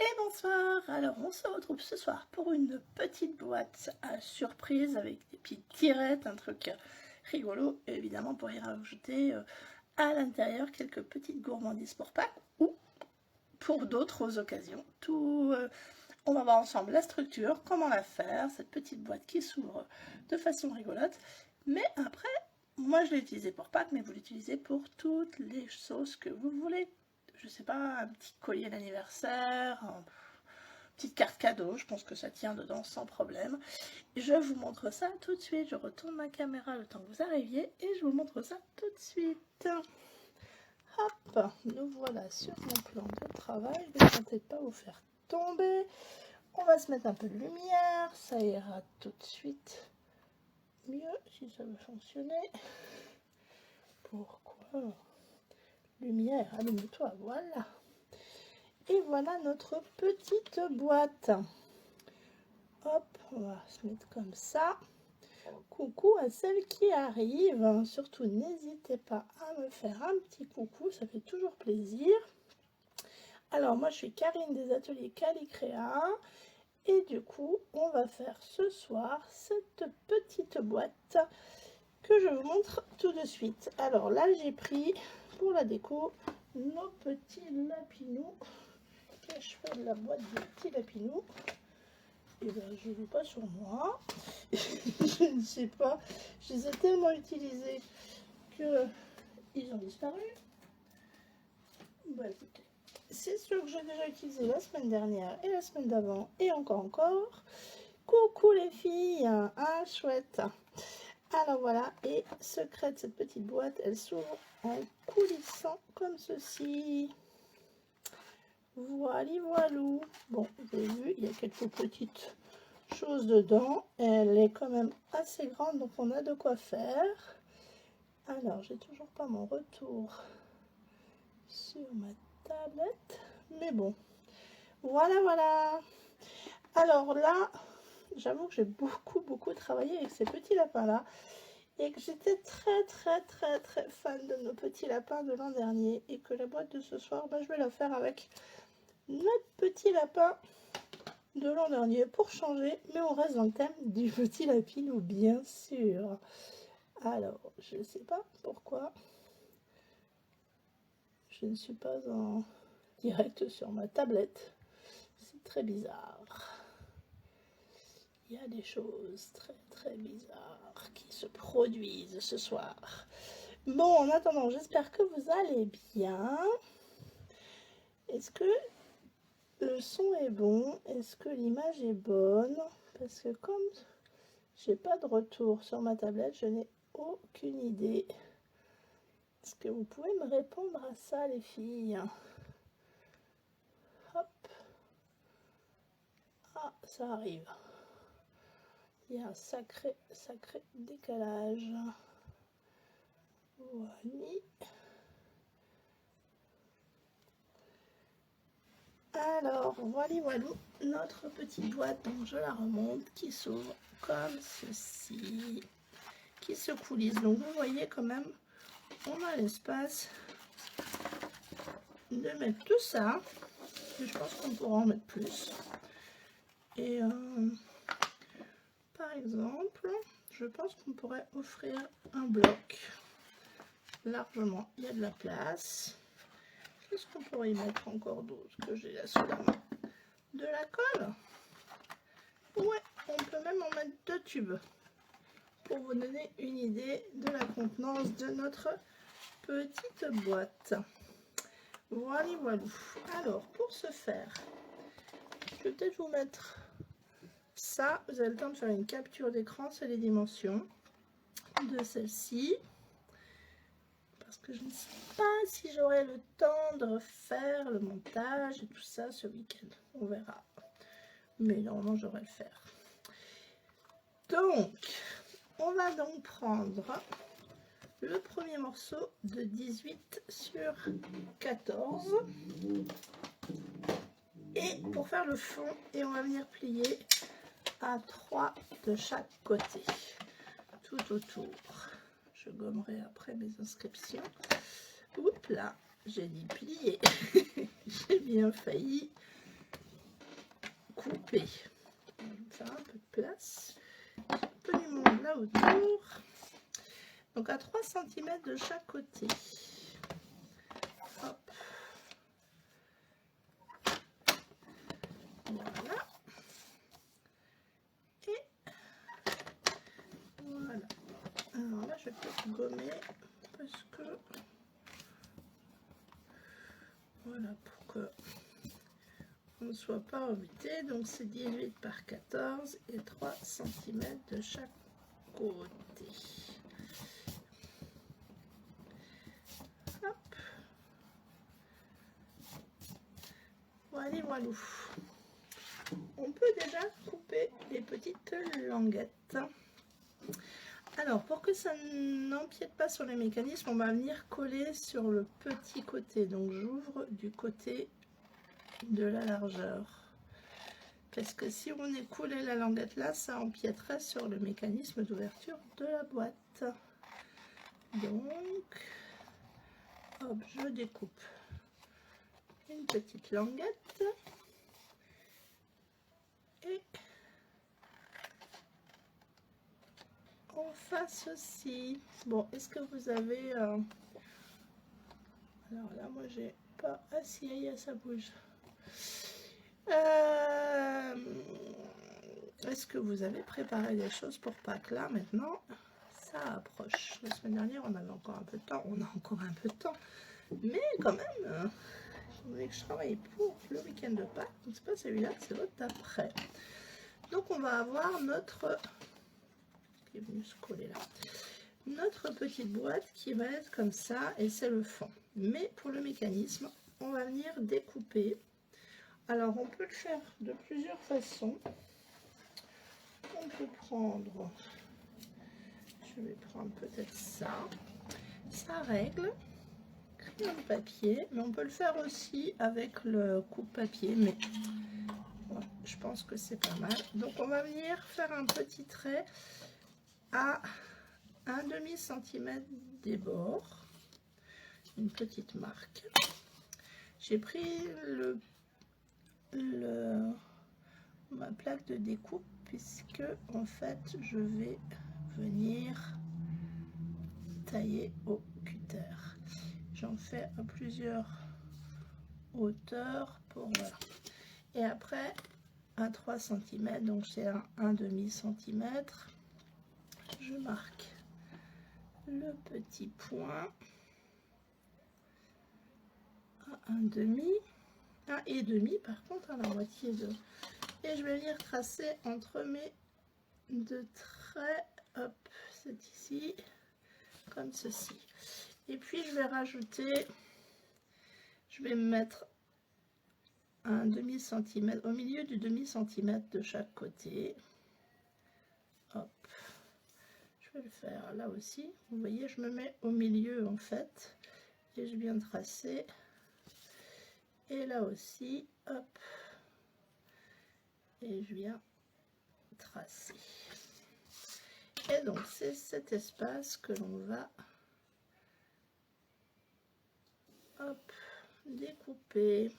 Et bonsoir, alors on se retrouve ce soir pour une petite boîte à surprise avec des petites tirettes, un truc rigolo, et évidemment pour y rajouter à l'intérieur quelques petites gourmandises pour Pâques ou pour d'autres occasions. On va voir ensemble la structure, comment la faire, cette petite boîte qui s'ouvre de façon rigolote, mais après, moi je l'ai utilisée pour Pâques, mais vous l'utilisez pour toutes les sauces que vous voulez. Je sais pas, un petit collier d'anniversaire, une petite carte cadeau, je pense que ça tient dedans sans problème. Je vous montre ça tout de suite, je retourne ma caméra le temps que vous arriviez et je vous montre ça tout de suite. Hop, nous voilà sur mon plan de travail, ne tentez pas vous faire tomber. On va se mettre un peu de lumière, ça ira tout de suite mieux si ça veut fonctionner. Pourquoi? Lumière, allume-toi, voilà. Et voilà notre petite boîte. Hop, on va se mettre comme ça. Coucou à celles qui arrivent. Surtout, n'hésitez pas à me faire un petit coucou, ça fait toujours plaisir. Alors, moi, je suis Karine des ateliers Calicréa. Et du coup, on va faire ce soir cette petite boîte que je vous montre tout de suite. Alors là, j'ai pris pour la déco nos petits lapinous. Je fais de la boîte de petits lapinous. Et bien, je ne veux pas sur moi. Je ne sais pas. Je les ai tellement utilisés qu'ils ont disparu. Bon, écoutez. C'est sûr que j'ai déjà utilisé la semaine dernière et la semaine d'avant et encore. Coucou les filles, ah chouette. Alors voilà, et secret de cette petite boîte, elle s'ouvre en coulissant comme ceci. Voilà, voilou. Bon, vous avez vu, il y a quelques petites choses dedans. Elle est quand même assez grande, donc on a de quoi faire. Alors, j'ai toujours pas mon retour sur ma tablette. Mais bon, voilà. Alors là, j'avoue que j'ai beaucoup travaillé avec ces petits lapins-là. Et que j'étais très fan de nos petits lapins de l'an dernier. Et que la boîte de ce soir, je vais la faire avec notre petit lapin de l'an dernier pour changer, mais on reste dans le thème du petit lapinou, bien sûr. Alors, je ne sais pas pourquoi je ne suis pas en direct sur ma tablette. C'est très bizarre. Il y a des choses très bizarres qui se produisent ce soir. Bon, en attendant, j'espère que vous allez bien. Est-ce que le son est bon? Est-ce que l'image est bonne? Parce que comme j'ai pas de retour sur ma tablette, je n'ai aucune idée. Est-ce que vous pouvez me répondre à ça, les filles? Hop. Ah, ça arrive. Il y a un sacré décalage. Voilà. Alors, voilà, notre petite boîte, donc je la remonte, qui s'ouvre comme ceci, qui se coulisse. Donc, vous voyez quand même, on a l'espace de mettre tout ça. Et je pense qu'on pourra en mettre plus. Et par exemple, je pense qu'on pourrait offrir un bloc largement. Il y a de la place. Qu'est-ce qu'on pourrait y mettre encore d'autre que j'ai là sous la main? De la colle? Ouais, on peut même en mettre 2 tubes pour vous donner une idée de la contenance de notre petite boîte. Voilà. Alors, pour ce faire, je vais peut-être vous mettre ça. Vous avez le temps de faire une capture d'écran, c'est les dimensions de celle-ci. Parce que je ne sais pas si j'aurai le temps de refaire le montage et tout ça ce week-end. On verra. Mais normalement, j'aurai le faire. Donc, on va donc prendre le premier morceau de 18 sur 14. Et pour faire le fond, et on va venir plier à 3 de chaque côté. Tout autour. Je gommerai après mes inscriptions. Oups là, j'ai dit plier. J'ai bien failli. couper. Je vais me faire un peu de place. Un peu du monde là autour. Donc à 3 cm de chaque côté. Hop. Voilà. Et voilà. Alors là, je vais peut-être gommer parce que voilà, pour que on ne soit pas embêté. Donc c'est 18 par 14 et 3 cm de chaque côté. Hop. Voilà, voilà. On peut déjà couper les petites languettes. Alors, pour que ça n'empiète pas sur les mécanismes, on va venir coller sur le petit côté. Donc, j'ouvre du côté de la largeur. Parce que si on est collé la languette là, ça empiéterait sur le mécanisme d'ouverture de la boîte. Donc, hop, je découpe une petite languette. Et on fasse aussi. Bon, est-ce que vous avez... Alors là, moi, j'ai pas... Ah si, ça bouge. Est-ce que vous avez préparé des choses pour Pâques? Là, maintenant, ça approche. La semaine dernière, on avait encore un peu de temps. On a encore un peu de temps. Mais quand même, je voulais que je travaille pour le week-end de Pâques. Donc, c'est pas celui-là, c'est l'autre d'après. Donc, on va avoir notre... qui est venu se coller là. Notre petite boîte qui va être comme ça, et c'est le fond. Mais pour le mécanisme, on va venir découper. Alors, on peut le faire de plusieurs façons. On peut prendre, je vais prendre peut-être ça, ça règle, crayon de papier, mais on peut le faire aussi avec le coupe-papier, mais ouais, je pense que c'est pas mal. Donc, on va venir faire un petit trait à 1/2 cm des bords, une petite marque. J'ai pris ma plaque de découpe puisque en fait je vais venir tailler au cutter. J'en fais à plusieurs hauteurs pour voilà. Et après à 3 cm, donc c'est un 1/2 cm, je marque le petit point à 1/2, 1,5 par contre à la moitié de, et je vais venir tracer entre mes deux traits. Hop, c'est ici comme ceci, et puis je vais rajouter, je vais mettre un 1/2 cm au milieu du 1/2 cm de chaque côté. Hop, je vais le faire là aussi, vous voyez, je me mets au milieu en fait, et je viens tracer, et là aussi, hop, et je viens tracer. Et donc c'est cet espace que l'on va hop, découper.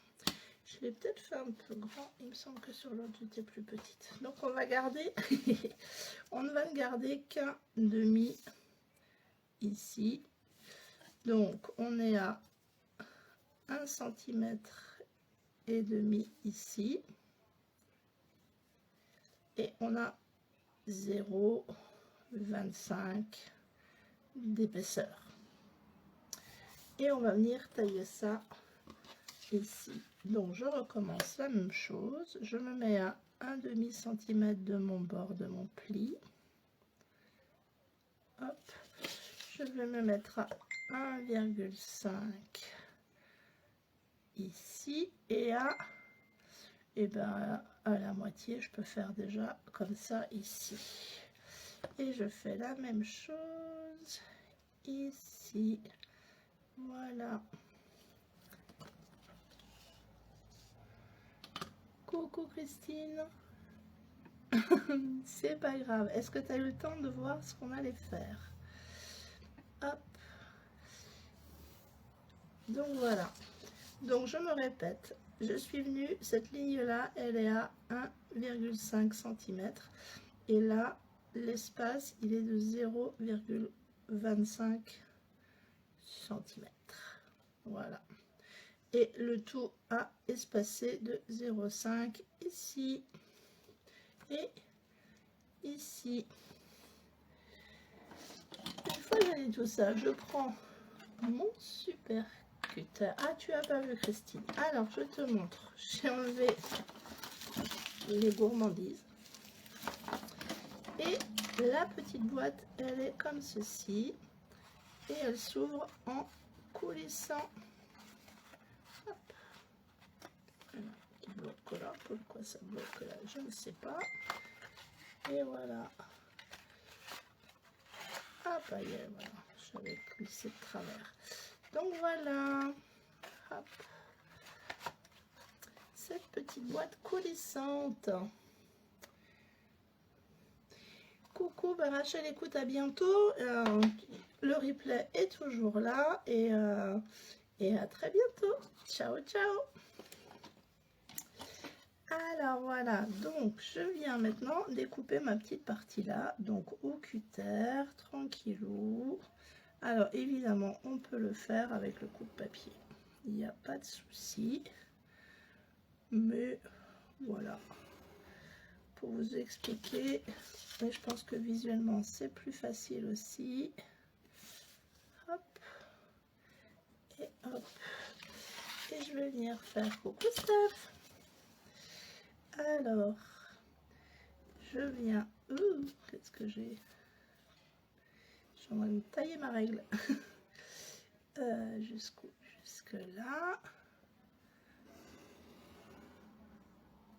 Je l'ai peut-être fait un peu grand, il me semble que sur l'autre j'étais plus petite. Donc on va garder, on ne va ne garder qu'un demi ici. Donc on est à 1,5 cm ici. Et on a 0,25 d'épaisseur. Et on va venir tailler ça ici. Donc je recommence la même chose, je me mets à 1/2 cm de mon bord de mon pli. Hop, je vais me mettre à 1,5 ici, et à la moitié, je peux faire déjà comme ça ici. Et je fais la même chose ici. Voilà. Coucou Christine. C'est pas grave. Est-ce que tu as eu le temps de voir ce qu'on allait faire? Hop. Donc voilà. Donc je me répète, je suis venue, cette ligne-là, elle est à 1,5 cm. Et là, l'espace, il est de 0,25 cm. Voilà. Et le tout a espacé de 0,5 ici et ici. Une fois que j'ai dit tout ça, je prends mon super cutter. Ah, tu as pas vu, Christine. Alors, je te montre. J'ai enlevé les gourmandises. Et la petite boîte, elle est comme ceci. Et elle s'ouvre en coulissant. Hop. Voilà, qui bloque là. Pourquoi ça bloque là? Je ne sais pas. Et voilà. Hop, voilà. J'avais glissé de travers. Donc voilà. Hop. Cette petite boîte coulissante. Coucou, ben Rachel, écoute, à bientôt. Le replay est toujours là et à très bientôt. Ciao, ciao. Alors voilà, donc je viens maintenant découper ma petite partie là, donc au cutter, tranquillou. Alors évidemment, on peut le faire avec le coupe-papier, il n'y a pas de souci, mais voilà, pour vous expliquer, et je pense que visuellement c'est plus facile aussi. Hop, et hop, et je vais venir faire coucou Steph. Alors, je viens, qu'est-ce que j'ai? Je suis en train de tailler ma règle jusque là.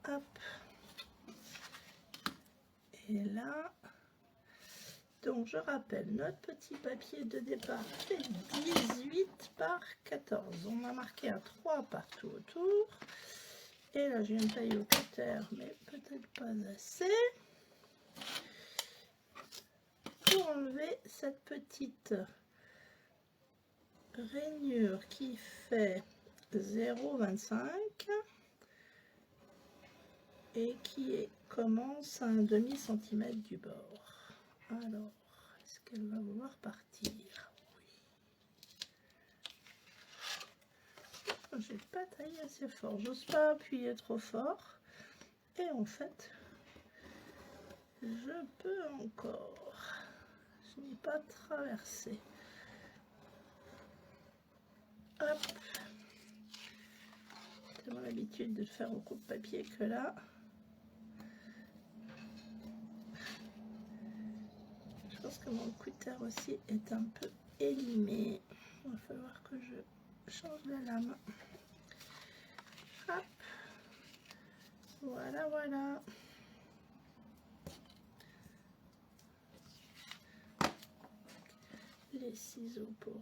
Hop. Et là. Donc, je rappelle, notre petit papier de départ fait 18 par 14. On a marqué à 3 partout autour. Et là, j'ai une taille au cutter, mais peut-être pas assez. Pour enlever cette petite rainure qui fait 0,25 et qui commence à un demi-centimètre du bord. Alors, est-ce qu'elle va vouloir partir? Oui. J'ai pas taillé assez fort, j'ose pas appuyer trop fort. Et en fait, je peux encore. Je n'ai pas traversé. Hop. C'est mon habitude de le faire au coupe-papier que là. Je pense que mon cutter aussi est un peu élimé. Il va falloir que je change la lame. Hop. Voilà, voilà. Les ciseaux pour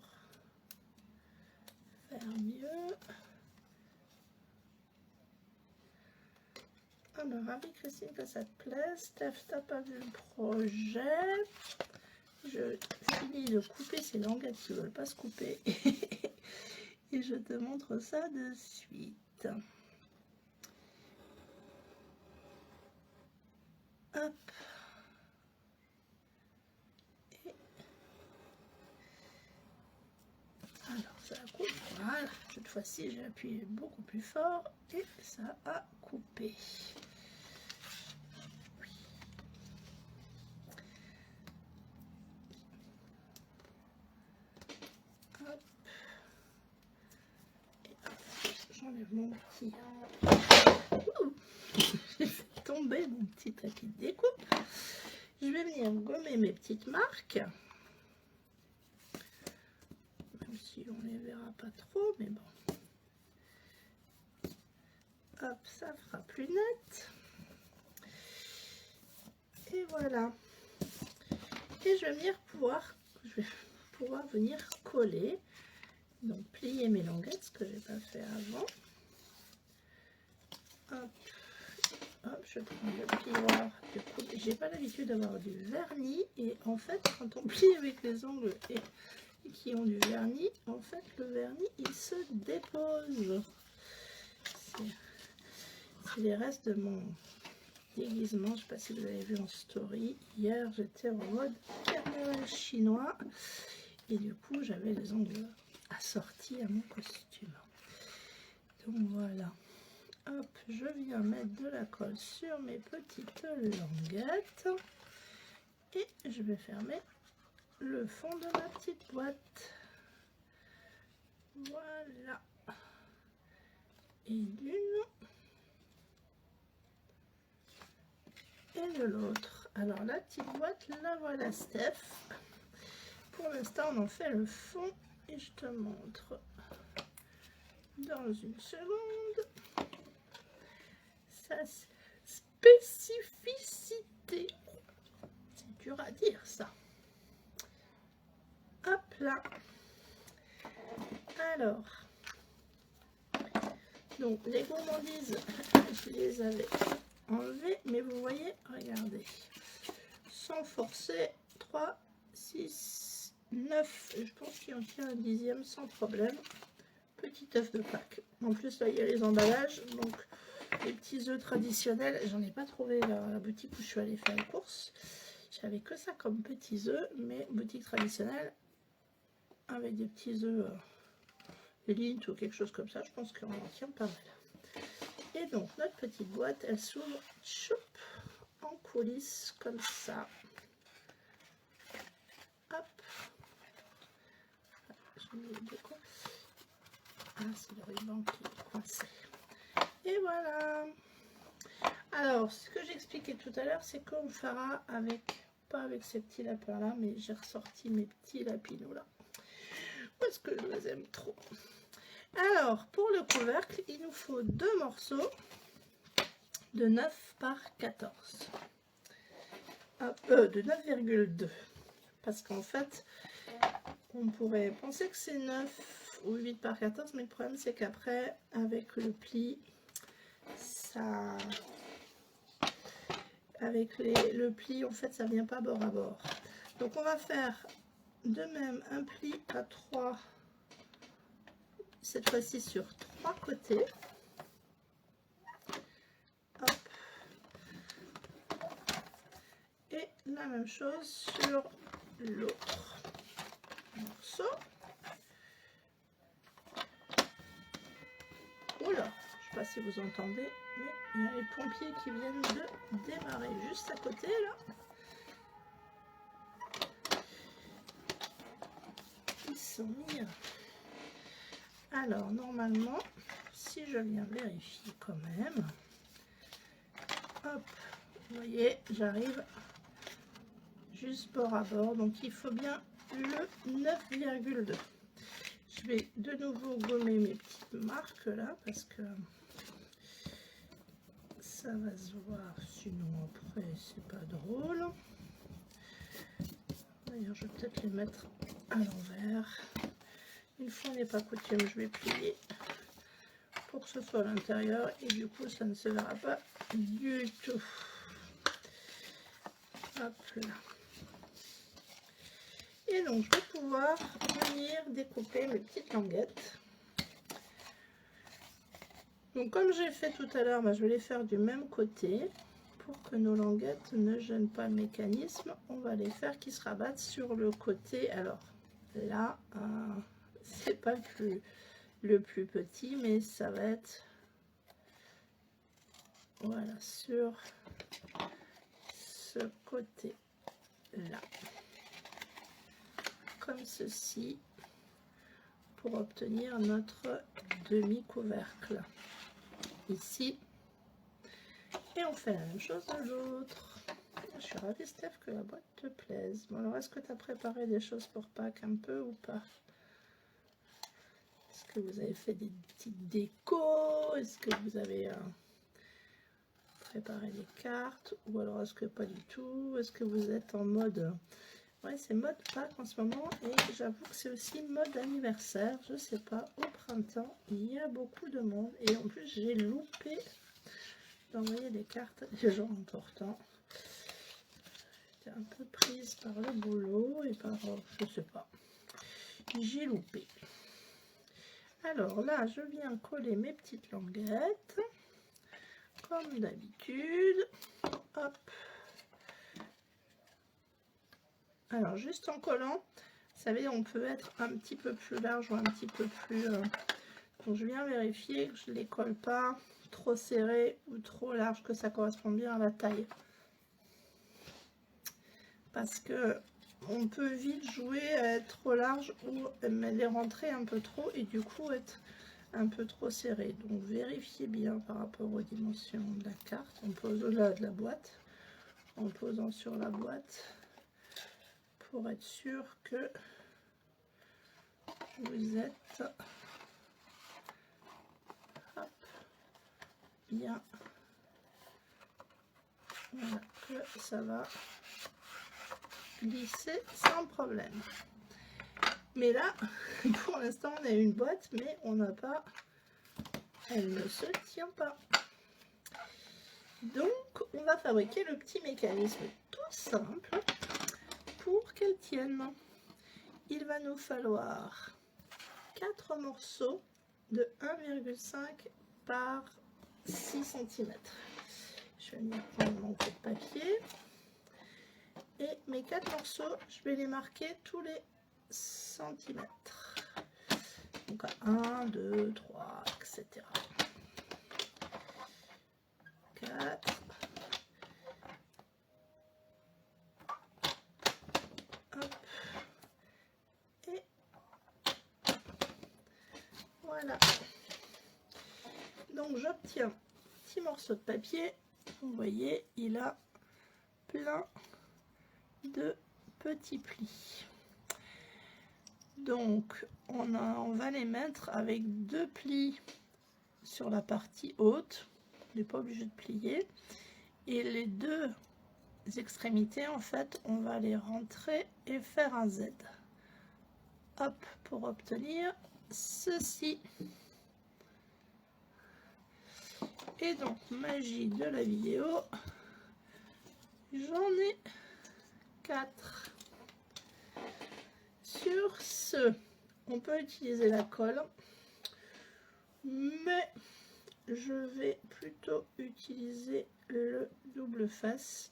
faire mieux. Alors, ravi Christine que ça te plaise. Steph, t'as pas vu le projet. Je finis de couper ces languettes qui ne veulent pas se couper. Et je te montre ça de suite. Hop. Et alors ça coupe. Voilà. Cette fois-ci, j'ai appuyé beaucoup plus fort et ça a coupé. Oui. Hop. Et hop. J'enlève mon petit. J'ai fait tomber mon petit tapis de découpe. Je vais venir gommer mes petites marques. Même si on les verra pas trop, mais bon. Hop, ça fera plus net. Et voilà. Et je vais pouvoir venir coller. Donc plier mes languettes, ce que j'ai pas fait avant. Hop. Hop, je prends le plioir. J'ai pas l'habitude d'avoir du vernis et en fait quand on plie avec les ongles et et qui ont du vernis, en fait le vernis il se dépose. C'est les restes de mon déguisement. Je ne sais pas si vous avez vu en story. Hier j'étais en mode carnaval chinois et du coup j'avais les ongles assortis à mon costume. Donc voilà. Hop, je viens mettre de la colle sur mes petites languettes et je vais fermer le fond de ma petite boîte. Voilà. Et d'une et de l'autre. Alors la petite boîte, la voilà Steph. Pour l'instant on en fait le fond et je te montre dans une seconde sa spécificité. C'est dur à dire ça. Hop là. Alors, donc les gourmandises, je les avais enlevées, mais vous voyez, regardez, sans forcer, 3, 6, 9, je pense qu'il en tient un dixième sans problème. Petit œuf de Pâques. En plus, là, il y a les emballages, donc les petits œufs traditionnels, j'en ai pas trouvé à la boutique où je suis allée faire les courses. J'avais que ça comme petits œufs, mais boutique traditionnelle, avec des petits œufs Lindt ou quelque chose comme ça, je pense qu'on en tient pas mal. Et donc notre petite boîte, elle s'ouvre choup, en coulisses comme ça. Hop. Ah, c'est le ruban qui est coincé. Et voilà. Alors, ce que j'expliquais tout à l'heure, c'est qu'on fera avec, pas avec ces petits lapins là, mais j'ai ressorti mes petits lapinous là. Parce que je les aime trop. Alors, pour le couvercle, il nous faut 2 morceaux de 9 par 14. De 9,2. Parce qu'en fait, on pourrait penser que c'est 9 ou 8 par 14, mais le problème c'est qu'après, avec le pli, ça... Avec le pli, en fait, ça vient pas bord à bord. Donc, on va faire de même un pli à 3, cette fois-ci sur 3 côtés. Hop. Et la même chose sur l'autre morceau. Oula, je ne sais pas si vous entendez, mais il y a les pompiers qui viennent de démarrer juste à côté là. Ils sont mis. Alors normalement, si je viens vérifier quand même, hop, vous voyez, j'arrive juste bord à bord, donc il faut bien le 9,2. Je vais de nouveau gommer mes petites marques là parce que ça va se voir, sinon après c'est pas drôle. D'ailleurs je vais peut-être les mettre à l'envers. Une fois n'est pas coutume, je vais plier pour que ce soit à l'intérieur et du coup ça ne se verra pas du tout. Hop là. Et donc je vais pouvoir venir découper mes petites languettes. Donc comme j'ai fait tout à l'heure, je vais les faire du même côté. Pour que nos languettes ne gênent pas le mécanisme, on va les faire qui se rabattent sur le côté. Alors là, c'est pas le plus petit, mais ça va être, voilà, sur ce côté là, comme ceci, pour obtenir notre demi-couvercle ici. Et on fait la même chose de l'autre. Je suis ravie, Steph, que la boîte te plaise. Bon, alors, est-ce que tu as préparé des choses pour Pâques un peu ou pas? Est-ce que vous avez fait des petites décos? Est-ce que vous avez préparé des cartes? Ou alors est-ce que pas du tout? Est-ce que vous êtes en mode... Ouais, c'est mode Pâques en ce moment. Et j'avoue que c'est aussi mode anniversaire. Je sais pas, au printemps, il y a beaucoup de monde. Et en plus, j'ai loupé d'envoyer des cartes des gens importants. J'étais un peu prise par le boulot et par, je sais pas. j'ai loupé. Alors là, je viens coller mes petites languettes, comme d'habitude. Hop. Alors, juste en collant, vous savez, on peut être un petit peu plus large ou un petit peu plus... Donc, je viens vérifier que je ne les colle pas trop serrés ou trop larges, que ça correspond bien à la taille. Parce que on peut vite jouer à être trop large ou les rentrer un peu trop et du coup être un peu trop serré. Donc vérifiez bien par rapport aux dimensions de la carte, en posant là de la boîte, en posant sur la boîte pour être sûr que vous êtes hop, bien, voilà, que ça va glisser sans problème. Mais là, pour l'instant, on a une boîte, mais on n'a pas, elle ne se tient pas. Donc, on va fabriquer le petit mécanisme tout simple pour qu'elle tienne. Il va nous falloir 4 morceaux de 1,5 par 6 cm. Je vais venir prendre mon coup de papier. Et mes 4 morceaux, je vais les marquer tous les centimètres. Donc à 1, 2, 3, etc. 4. Hop. Et voilà. Donc j'obtiens un petit morceau de papier. Vous voyez, il a plein de petits plis. Donc on va les mettre avec 2 plis sur la partie haute. On n'est pas obligé de plier. Et les 2 extrémités, en fait, on va les rentrer et faire un Z. Hop, pour obtenir ceci. Et donc, magie de la vidéo, j'en ai 4. Sur ce, on peut utiliser la colle, mais je vais plutôt utiliser le double face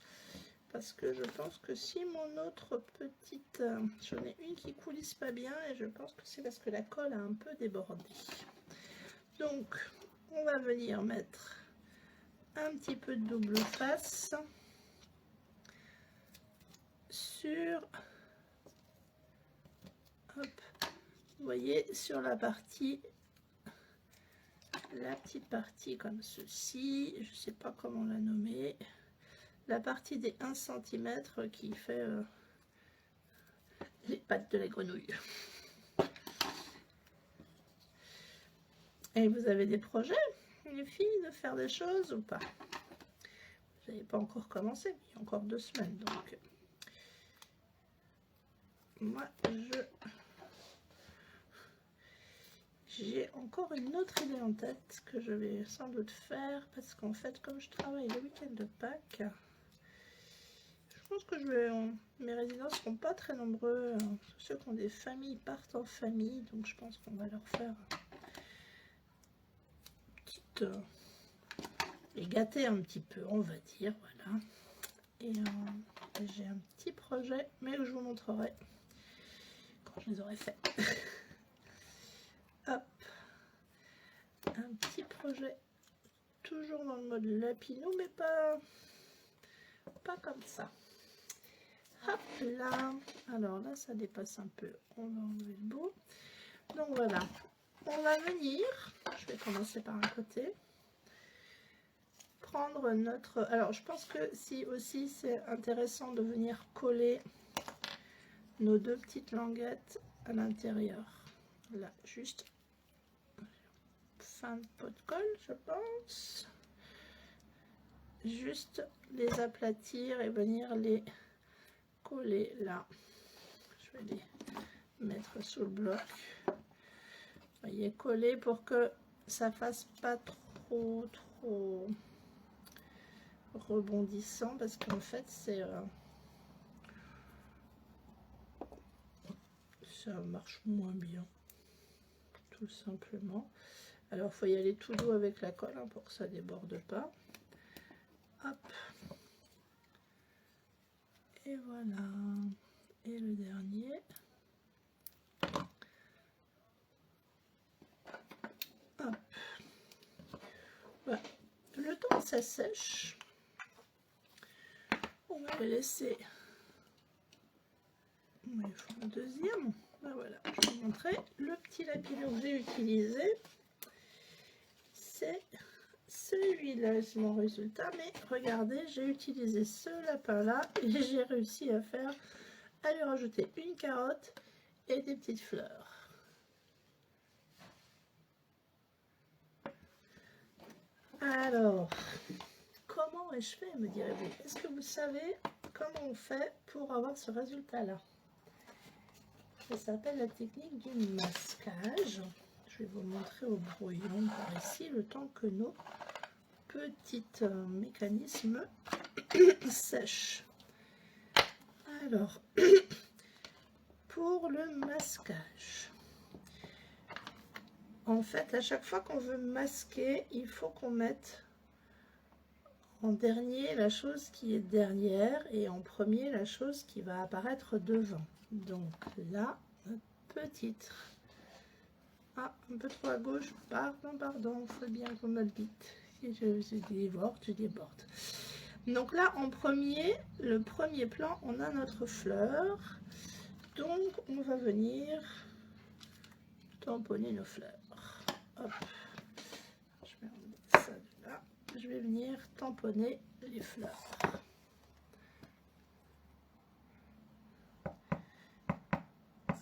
parce que je pense que si mon autre petite, j'en ai une qui coulisse pas bien et je pense que c'est parce que la colle a un peu débordé. Donc on va venir mettre un petit peu de double face sur, hop, vous voyez, sur la partie, la petite partie comme ceci, je sais pas comment la nommer, la partie des 1 cm qui fait les pattes de la grenouille. Et vous avez des projets, les filles, de faire des choses ou pas? Vous n'avez pas encore commencé, il y a encore 2 semaines, donc moi j'ai encore une autre idée en tête que je vais sans doute faire parce qu'en fait, comme je travaille le week-end de Pâques, je pense que mes résidents ne seront pas très nombreux. Tous ceux qui ont des familles partent en famille, donc je pense qu'on va leur faire une petite, les gâter un petit peu, on va dire, voilà. Et j'ai un petit projet, mais je vous montrerai quand je les aurai faits. Hop, un petit projet toujours dans le mode lapinou, mais pas comme ça. Hop là, alors là ça dépasse un peu, on va enlever le bout. Donc voilà, on va venir, je vais commencer par un côté, prendre notre, alors je pense que si aussi c'est intéressant de venir coller nos 2 petites languettes à l'intérieur, là juste fin de pot de colle, je pense, juste les aplatir et venir les coller là. Je vais les mettre sous le bloc, vous voyez, coller pour que ça fasse pas trop rebondissant parce qu'en fait c'est ça marche moins bien, tout simplement. Alors, il faut y aller tout doux avec la colle, hein, pour que ça ne déborde pas. Hop. Et voilà. Et le dernier. Hop. Voilà. Le temps que ça sèche, on va les laisser. Il faut un deuxième. Ben voilà, je vais vous montrer le petit lapinot que j'ai utilisé. C'est celui-là, c'est mon résultat. Mais regardez, j'ai utilisé ce lapin-là et j'ai réussi à lui rajouter une carotte et des petites fleurs. Alors, comment ai-je fait, me direz-vous? Est-ce que vous savez comment on fait pour avoir ce résultat-là? Ça s'appelle la technique du masquage. Je vais vous montrer au brouillon par ici, le temps que nos petits mécanismes sèchent. Alors, pour le masquage, en fait, à chaque fois qu'on veut masquer, il faut qu'on mette en dernier la chose qui est derrière et en premier la chose qui va apparaître devant. Donc là, notre petite... Ah, un peu trop à gauche, pardon, il faut bien qu'on me le dise. Si je déborde. Donc là, en premier, le premier plan, on a notre fleur. Donc, on va venir tamponner nos fleurs. Hop. Je vais enlever ça de là. Je vais venir tamponner les fleurs.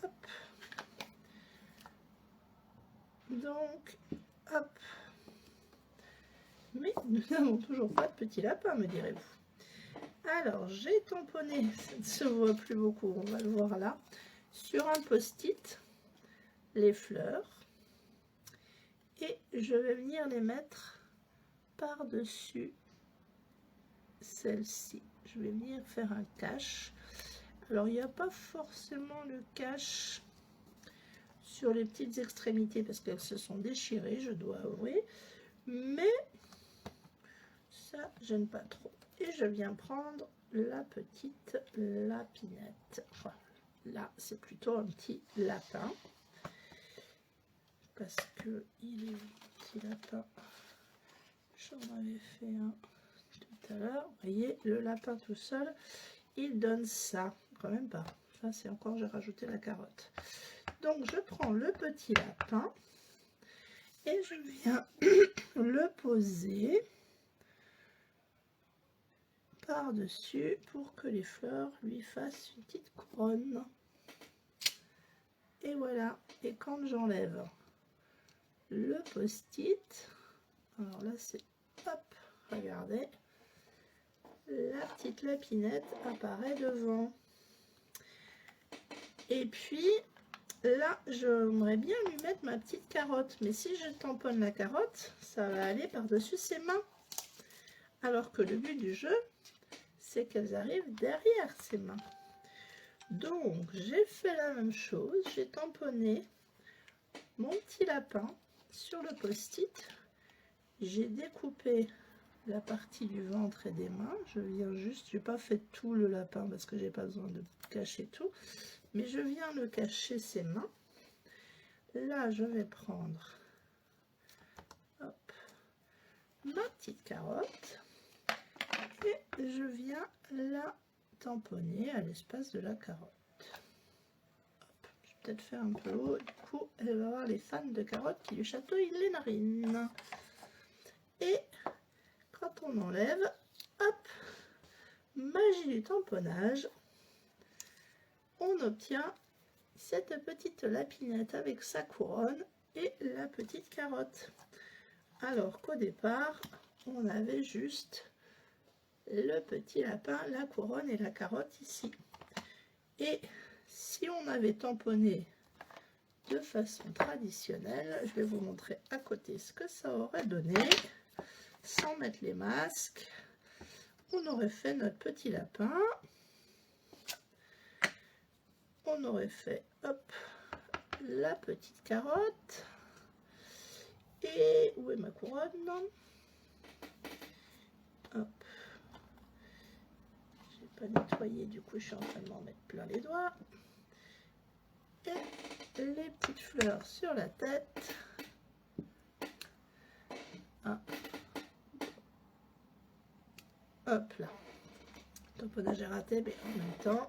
Hop. Donc, hop. Mais nous n'avons toujours pas de petit lapin, me direz-vous. Alors, j'ai tamponné, ça ne se voit plus beaucoup, on va le voir là, sur un post-it, les fleurs. Et je vais venir les mettre par-dessus celle-ci. Je vais venir faire un cache. Alors, il n'y a pas forcément le cache sur les petites extrémités parce qu'elles se sont déchirées, je dois avouer. Mais ça gêne pas trop. Et je viens prendre la petite lapinette. Enfin, là, c'est plutôt un petit lapin. Parce que il est petit lapin. J'en avais fait un tout à l'heure. Vous voyez, le lapin tout seul, il donne ça. Quand même pas. Ça, c'est encore, j'ai rajouté la carotte. Donc, je prends le petit lapin et je viens le poser par-dessus pour que les fleurs lui fassent une petite couronne. Et voilà. Et quand j'enlève le post-it, alors là c'est hop, regardez, la petite lapinette apparaît devant. Et puis là, j'aimerais bien lui mettre ma petite carotte, mais si je tamponne la carotte, ça va aller par-dessus ses mains. Alors que le but du jeu, c'est qu'elles arrivent derrière ses mains. Donc, j'ai fait la même chose, j'ai tamponné mon petit lapin sur le post-it. J'ai découpé la partie du ventre et des mains. Je viens juste, je n'ai pas fait tout le lapin parce que j'ai pas besoin de cacher tout, mais je viens le cacher ses mains. Là, je vais prendre hop, ma petite carotte et je viens la tamponner à l'espace de la carotte. Hop, je vais peut-être faire un peu haut, du coup, elle va avoir les fans de carottes qui lui chatouillent les narines. Et quand on enlève, hop, magie du tamponnage, on obtient cette petite lapinette avec sa couronne et la petite carotte. Alors qu'au départ, on avait juste le petit lapin, la couronne et la carotte ici. Et si on avait tamponné de façon traditionnelle, je vais vous montrer à côté ce que ça aurait donné. Sans mettre les masques, on aurait fait notre petit lapin. On aurait fait hop, la petite carotte. Et où est ma couronne? Hop. J'ai pas nettoyé, du coup je suis en train de m'en mettre plein les doigts. Et les petites fleurs sur la tête. Ah. Hop là. Tamponnage est raté, mais en même temps,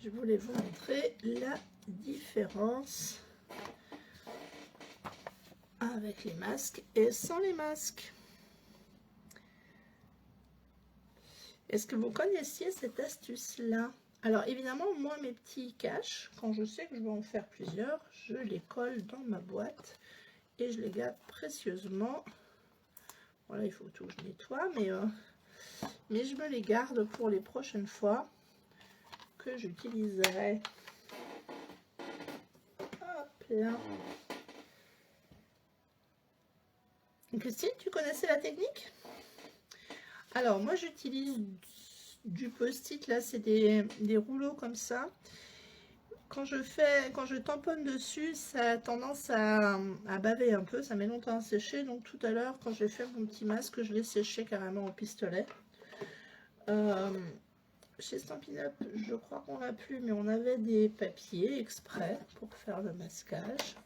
je voulais vous montrer la différence avec les masques et sans les masques. Est-ce que vous connaissiez cette astuce-là? Alors évidemment, moi, mes petits caches, quand je sais que je vais en faire plusieurs, je les colle dans ma boîte et je les garde précieusement. Voilà, il faut tout que je nettoie, mais je me les garde pour les prochaines fois que j'utiliserai. Hop là. Christine, tu connaissais la technique? Alors moi j'utilise du post-it, là c'est des rouleaux comme ça. Quand je tamponne dessus, ça a tendance à baver un peu, ça met longtemps à sécher. Donc tout à l'heure, quand j'ai fait mon petit masque, je l'ai séché carrément au pistolet. Chez Stampin' Up, je crois qu'on l'a plus, mais on avait des papiers exprès pour faire le masquage,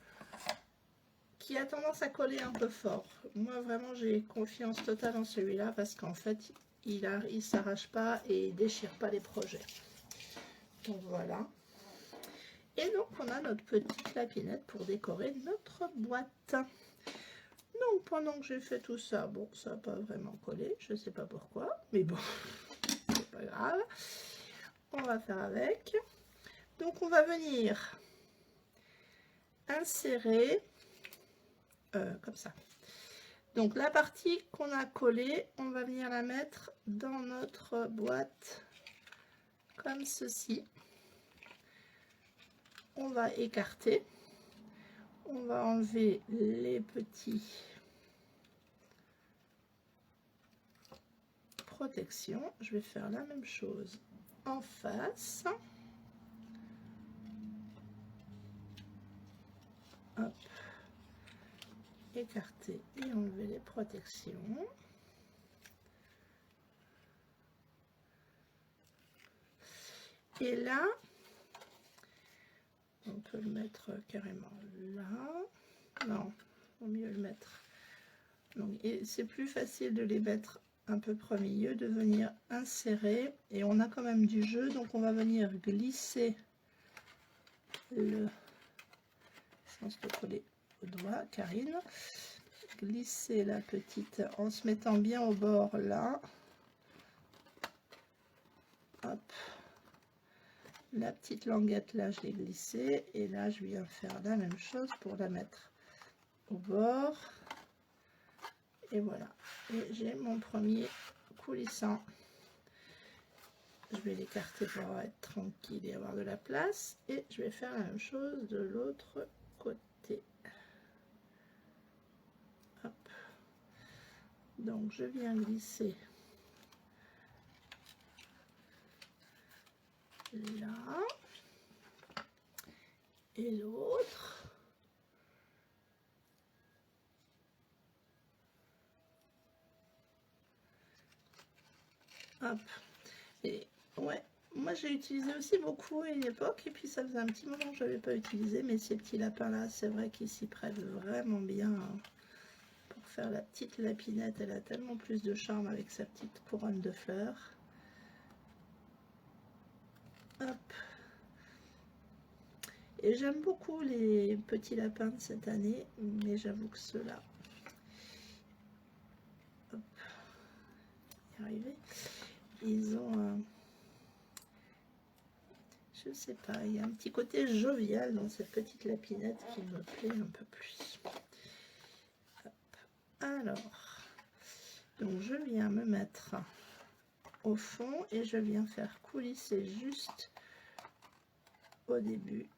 qui a tendance à coller un peu fort. Moi vraiment j'ai confiance totale en celui-là parce qu'en fait il s'arrache pas et il déchire pas les projets. Donc voilà. Et donc on a notre petite lapinette pour décorer notre boîte. Donc pendant que j'ai fait tout ça, bon ça n'a pas vraiment collé, je sais pas pourquoi, mais bon, c'est pas grave. On va faire avec. Donc on va venir insérer comme ça. Donc la partie qu'on a collée, on va venir la mettre dans notre boîte comme ceci. On va écarter, on va enlever les petits protections. Je vais faire la même chose en face. Hop. Écarter et enlever les protections. Et là, on peut le mettre carrément là. Non, vaut mieux le mettre. Donc, c'est plus facile de les mettre un peu près au milieu, de venir insérer. Et on a quand même du jeu, donc on va venir glisser le sens de coller au doigt, Karine. Glisser la petite en se mettant bien au bord là. Hop. La petite languette là, je l'ai glissée. Et là, je viens faire la même chose pour la mettre au bord. Et voilà. Et j'ai mon premier coulissant. Je vais l'écarter pour être tranquille et avoir de la place. Et je vais faire la même chose de l'autre côté. Hop. Donc je viens glisser là. Et l'autre. Hop. Et ouais, moi j'ai utilisé aussi beaucoup à une époque, et puis ça faisait un petit moment que je n'avais pas utilisé, mais ces petits lapins là, c'est vrai qu'ils s'y prêtent vraiment bien pour faire la petite lapinette. Elle a tellement plus de charme avec sa petite couronne de fleurs. Hop. Et j'aime beaucoup les petits lapins de cette année, mais j'avoue que ceux-là, hop, y arriver, ils ont je sais pas, il y a un petit côté jovial dans cette petite lapinette qui me plaît un peu plus. Hop. Alors, donc je viens me mettre au fond et je viens faire coulisser juste au début.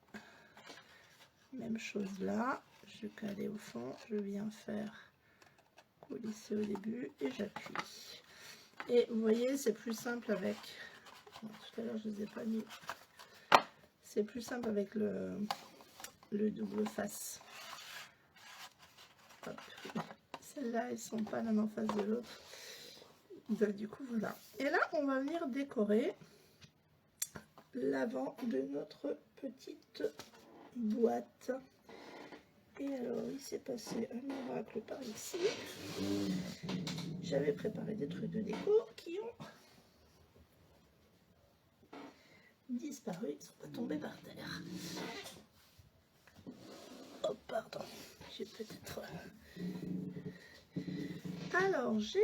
Même chose là, je calais au fond, je viens faire coulisser au début et j'appuie. Et vous voyez, c'est plus simple avec, bon, tout à l'heure je ne les ai pas mis, c'est plus simple avec le le double face. Celles-là, elles sont pas l'une en face de l'autre. Donc, du coup, voilà. Et là, on va venir décorer l'avant de notre petite boîte. Et alors, il s'est passé un miracle par ici. J'avais préparé des trucs de déco qui ont disparu, ils ne sont pas tombés par terre. Oh, pardon, j'ai peut-être... Alors, j'ai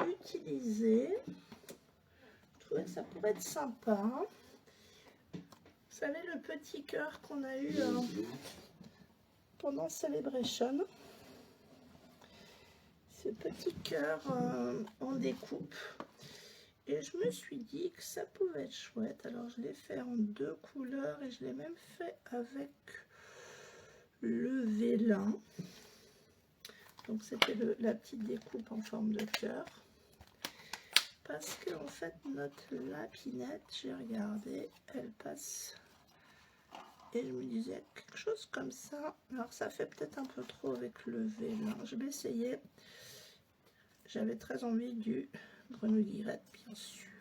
utilisé... Je trouvais que ça pourrait être sympa. Vous savez, le petit cœur qu'on a eu pendant Celebration. Ce petit cœur en découpe. Et je me suis dit que ça pouvait être chouette. Alors je l'ai fait en 2 couleurs et je l'ai même fait avec le vélin. Donc c'était la petite découpe en forme de cœur. Parce que en fait notre lapinette, j'ai regardé, elle passe. Et je me disais quelque chose comme ça. Alors ça fait peut-être un peu trop avec le vélin. Je vais essayer. J'avais très envie du grenouille-guillerette, bien sûr.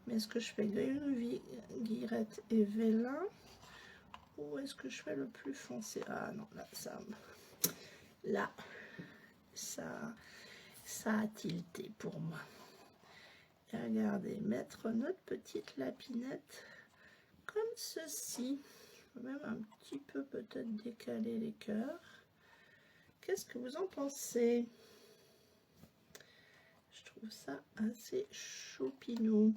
Mais est-ce que je fais grenouille-guillerette et vélin? Ou est-ce que je fais le plus foncé? Ah non, là, ça a tilté pour moi. Et regardez, mettre notre petite lapinette comme ceci. Je vais même un petit peu peut-être décaler les cœurs. Qu'est-ce que vous en pensez? Je trouve ça assez choupinou.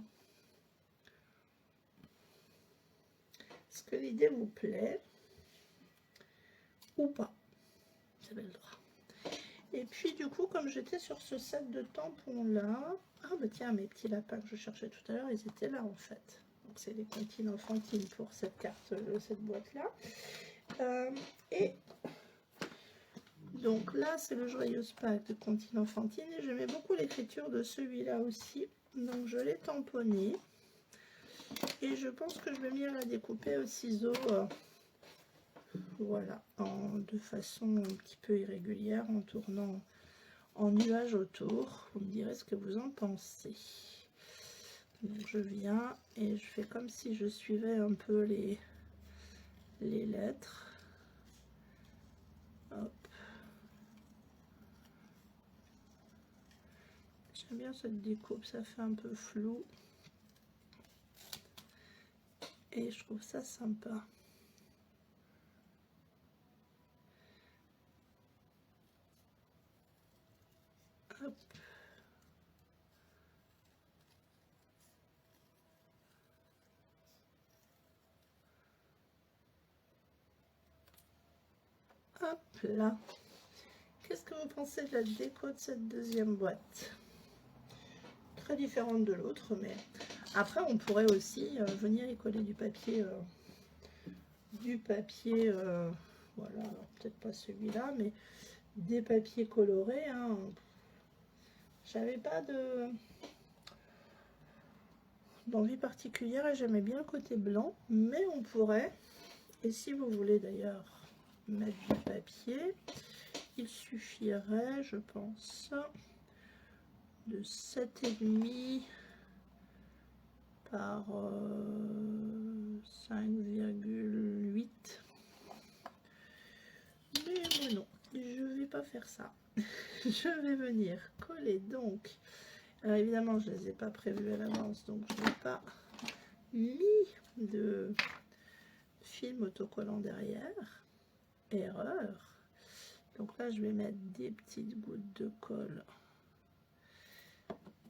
Est-ce que l'idée vous plaît ou pas? Vous avez le droit. Et puis du coup, comme j'étais sur ce set de tampons là, ah bah tiens, mes petits lapins que je cherchais tout à l'heure, ils étaient là en fait. Donc c'est des comptines enfantines pour cette carte, cette boîte là. Et donc là, c'est le joyeux pack de comptines enfantines et j'aimais beaucoup l'écriture de celui-là aussi. Donc je l'ai tamponné et je pense que je vais venir la découper au ciseau. Voilà, de façon un petit peu irrégulière, en tournant en nuage autour. Vous me direz ce que vous en pensez. Donc je viens et je fais comme si je suivais un peu les lettres. Hop. J'aime bien cette découpe, ça fait un peu flou. Et je trouve ça sympa. Hop. Hop là. Qu'est-ce que vous pensez de la déco de cette deuxième boîte? Très différente de l'autre, mais après on pourrait aussi venir y coller du papier. Voilà, peut-être pas celui-là, mais des papiers colorés. Hein. J'avais pas d'envie particulière et j'aimais bien le côté blanc, mais on pourrait, et si vous voulez d'ailleurs mettre du papier, il suffirait, je pense, de 7,5 par 5,8. Mais non, je vais pas faire ça. Je vais venir coller donc. Alors évidemment, je ne les ai pas prévus à l'avance, donc je n'ai pas mis de film autocollant derrière. Erreur. Donc là, je vais mettre des petites gouttes de colle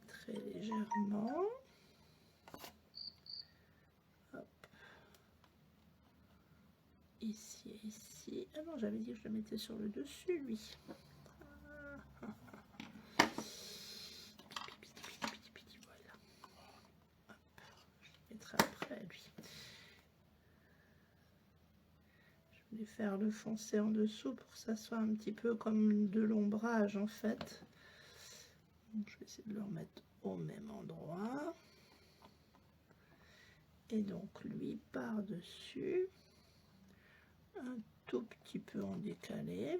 très légèrement. Hop. Ici et ici. Ah non, j'avais dit que je le mettais sur le dessus, lui. Faire le foncé en dessous pour que ça soit un petit peu comme de l'ombrage en fait. Donc, je vais essayer de le remettre au même endroit Et donc lui par-dessus, un tout petit peu en décalé.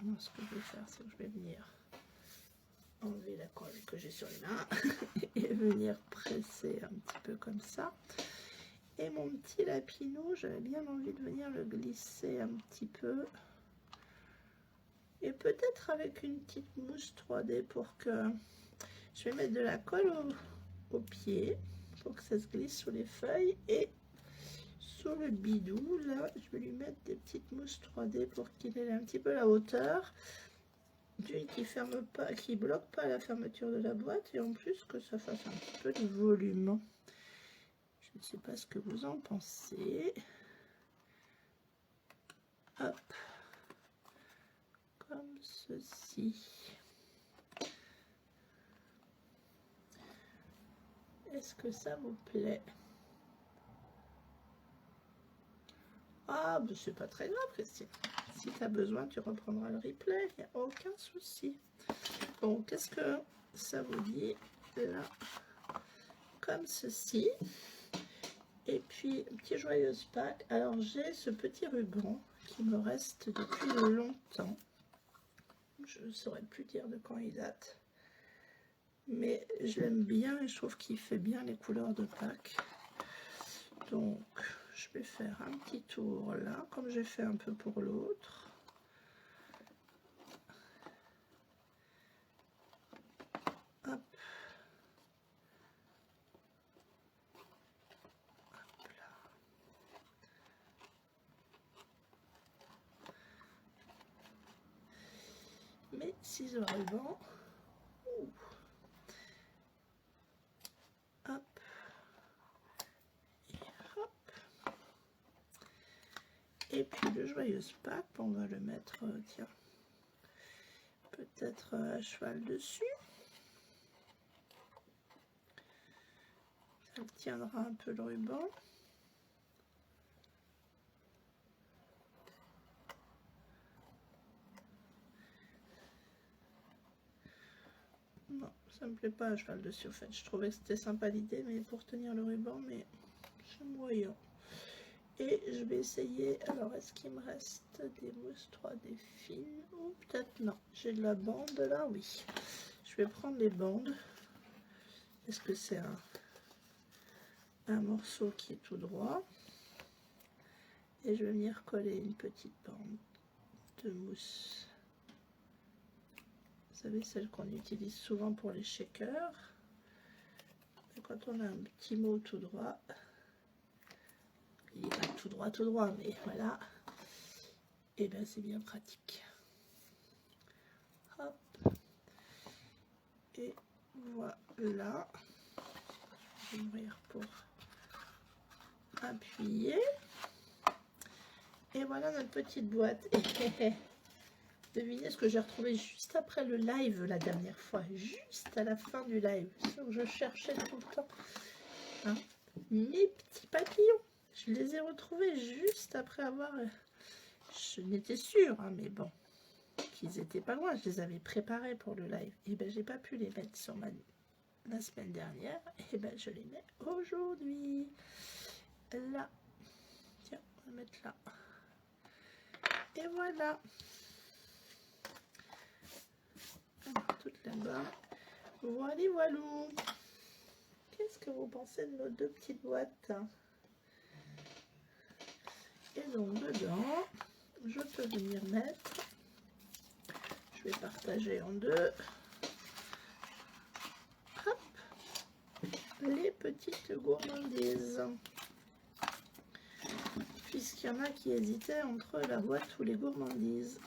Alors, ce que je vais faire, c'est que je vais venir enlever la colle que j'ai sur les mains et venir presser un petit peu comme ça. Et mon petit lapinou, j'avais bien envie de venir le glisser un petit peu. Et peut-être avec une petite mousse 3D pour que... Je vais mettre de la colle au pied pour que ça se glisse sur les feuilles. Et sur le bidou, là, je vais lui mettre des petites mousses 3D pour qu'il ait un petit peu la hauteur. D'une qui ferme pas, qui bloque pas la fermeture de la boîte. Et en plus que ça fasse un petit peu de volume. Je ne sais pas ce que vous en pensez. Hop. Comme ceci. Est-ce que ça vous plaît? Ah, ben c'est pas très grave, Christine. Si tu as besoin, tu reprendras le replay. Il n'y a aucun souci. Bon, qu'est-ce que ça vous dit là? Comme ceci. Et puis, petit joyeuse Pâques. Alors, j'ai ce petit ruban qui me reste depuis longtemps. Je ne saurais plus dire de quand il date. Mais je l'aime bien et je trouve qu'il fait bien les couleurs de Pâques. Donc, je vais faire un petit tour là, comme j'ai fait un peu pour l'autre. Hop. Hop là. Mes ciseaux ruban. Hop. Et hop. Et puis le joyeuse Pâques, on va le mettre, tiens, peut-être à cheval dessus. Ça tiendra un peu le ruban. Non, ça me plaît pas à cheval dessus en fait. Je trouvais que c'était sympa l'idée, mais pour tenir le ruban, mais c'est moyen. Et je vais essayer, alors est-ce qu'il me reste des mousses 3D fines? Ou peut-être non, j'ai de la bande là, oui. Je vais prendre les bandes. Est-ce que c'est un morceau qui est tout droit? Et je vais venir coller une petite bande de mousse. Vous savez, celle qu'on utilise souvent pour les shakers. Et quand on a un petit mot tout droit, il n'est pas tout droit, mais voilà, et bien c'est bien pratique. Hop. Et voilà. Je vais ouvrir pour appuyer. Et voilà notre petite boîte. Devinez ce que j'ai retrouvé juste après le live la dernière fois, juste à la fin du live. Ce que je cherchais tout le temps. Hein, mes petits papillons. Je les ai retrouvés juste après avoir... Je n'étais sûre, hein, mais bon, qu'ils étaient pas loin. Je les avais préparés pour le live. Et ben j'ai pas pu les mettre sur la semaine dernière. Et ben je les mets aujourd'hui. Là. Tiens, on va mettre là. Et voilà. Alors, toute là-bas. Voilà, voilà. Qu'est-ce que vous pensez de nos deux petites boîtes? Et donc dedans, je peux venir mettre, je vais partager en deux, hop, les petites gourmandises. Puisqu'il y en a qui hésitaient entre la boîte ou les gourmandises.